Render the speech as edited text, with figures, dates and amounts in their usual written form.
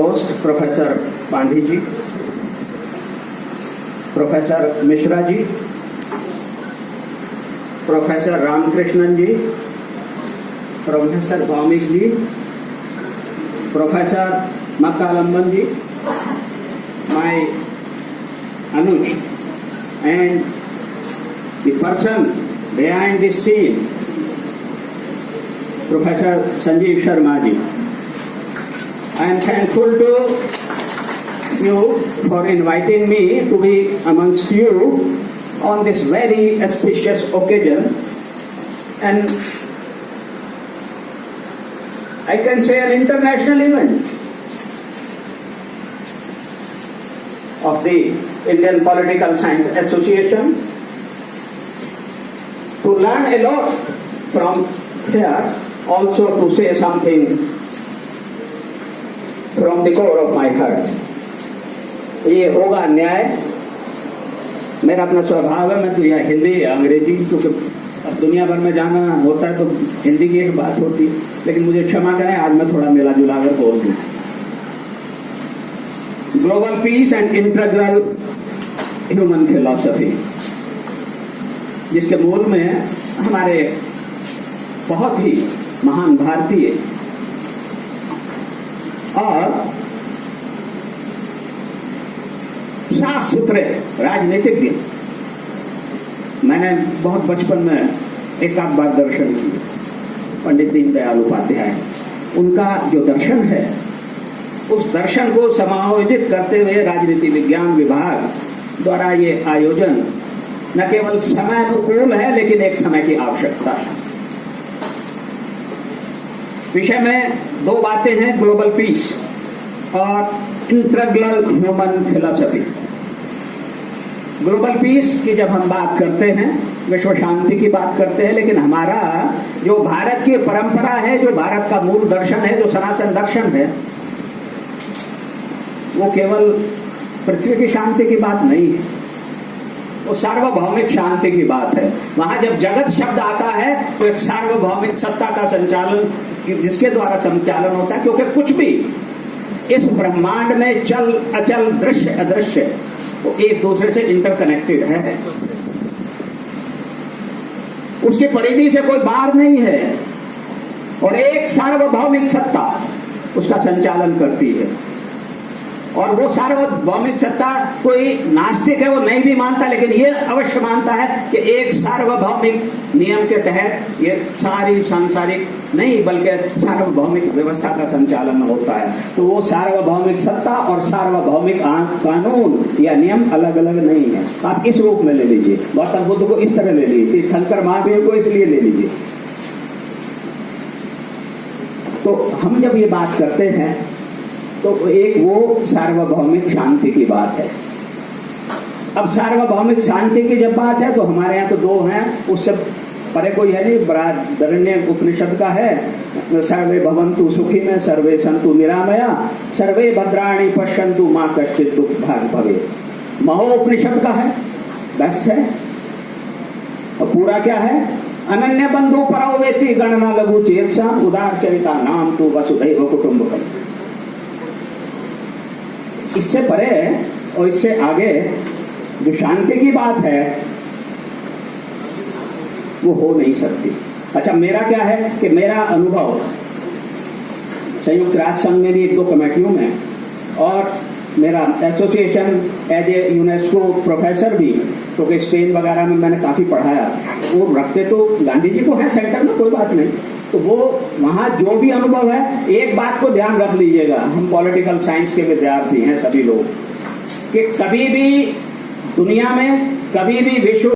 Host professor Pandhi ji, professor Mishra ji, professor Ramakrishnan ji, professor Bhaumik ji, professor Makkalamban ji, my Anuj, and the person behind this scene, Professor Sanjeev Sharma ji. I am thankful to you for inviting me to be amongst you on this very auspicious occasion, and I can say an international event of the Indian Political Science Association, to learn a lot from here, also to say something from the core of my heart. ये होगा न्याय। मेरा अपना स्वभाव है, मैं तो यह हिंदी या अंग्रेजी, क्योंकि अब दुनिया भर में जाना होता है तो हिंदी की एक बात होती है, लेकिन मुझे क्षमा करें, आज मैं थोड़ा मिला जुला कर बोल दूं। Global piece and integral human philosophy, जिसके मूल में हमारे बहुत ही महान भारतीय और साफ सुथरे राजनीतिज्ञ, मैंने बहुत बचपन में एक आध बार दर्शन किया, पंडित दीनदयाल उपाध्याय, उनका जो दर्शन है उस दर्शन को समायोजित करते हुए राजनीति विज्ञान विभाग द्वारा ये आयोजन न केवल समय अनुकूल है, लेकिन एक समय की आवश्यकता है। विषय में दो बातें हैं, ग्लोबल पीस और integral human philosophy. Global piece की जब हम बात करते हैं, विश्व शांति की बात करते हैं, लेकिन हमारा जो भारत की परंपरा है, जो भारत का मूल दर्शन है, जो सनातन दर्शन है, वो केवल पृथ्वी की शांति की बात नहीं है, वो सार्वभौमिक शांति की बात है। वहां जब जगत शब्द आता है तो एक सार्वभौमिक सत्ता का संचालन, जिसके द्वारा संचालन होता है, क्योंकि कुछ भी इस ब्रह्मांड में चल अचल दृश्य अदृश्य वो एक दूसरे से इंटरकनेक्टेड है, उसकी परिधि से कोई बाहर नहीं है, और एक सार्वभौमिक सत्ता उसका संचालन करती है। और वो सार्वभौमिक सत्ता, कोई नास्तिक है वो नहीं भी मानता, लेकिन ये अवश्य मानता है कि एक सार्वभौमिक नियम के तहत ये सारी सांसारिक नहीं बल्कि सार्वभौमिक व्यवस्था का संचालन होता है। तो वो सार्वभौमिक सत्ता और सार्वभौमिक कानून या नियम अलग अलग नहीं है। आप इस रूप में ले लीजिए, गौतम बुद्ध को इस तरह ले लीजिए, तीर्थंकर महावीर को इसलिए ले लीजिए। तो हम जब ये बात करते हैं तो एक वो सार्वभौमिक शांति की बात है। अब सार्वभौमिक शांति की जब बात है तो हमारे यहाँ तो दो हैं, उससे परे कोई है नहीं। बृहदारण्यक उपनिषद का है, सर्वे भवन्तु सुखिनः सर्वे सन्तु निरामया सर्वे भद्राणि पश्यन्तु मा कश्चित् दुःखभाग् भवेत्। महोपनिषद का है, बेस्ट है। और पूरा क्या है? अनन्य बंधु परो वेति गणना लघु चेतसाम उदार चरिता नाम तु वसुधैव कुटुम्बकम्। इससे परे और इससे आगे जो शांति की बात है वो हो नहीं सकती। अच्छा, मेरा क्या है कि मेरा अनुभव संयुक्त राष्ट्र संघ में भी एक दो कमेटियों में, और मेरा association as a UNESCO professor भी, क्योंकि स्पेन वगैरह में मैंने काफी पढ़ाया, वो रखते तो गांधी जी को है सेंटर में, कोई बात नहीं। तो वो वहां जो भी अनुभव है, एक बात को ध्यान रख लीजिएगा, हम पॉलिटिकल साइंस के विद्यार्थी हैं सभी लोग, कि कभी भी दुनिया में, कभी भी विश्व